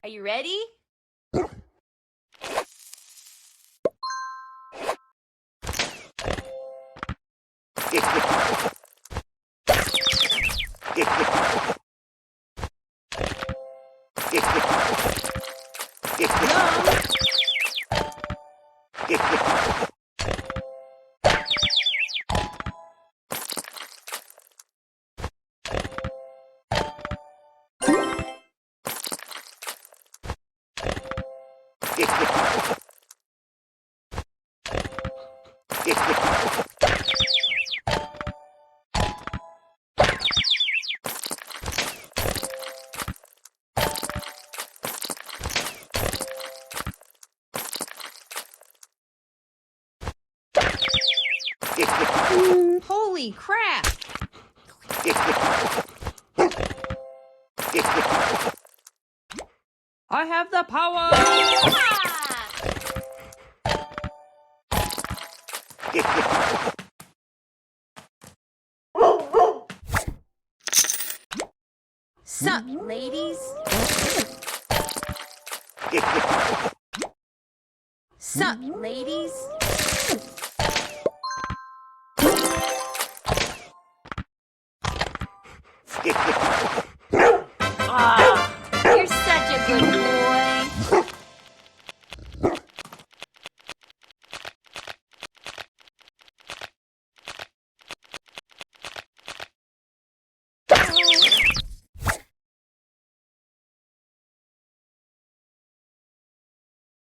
Are you ready? Holy crap! I have the power! Sup, ladies? Sup, ladies? Ah, you're such a good boy.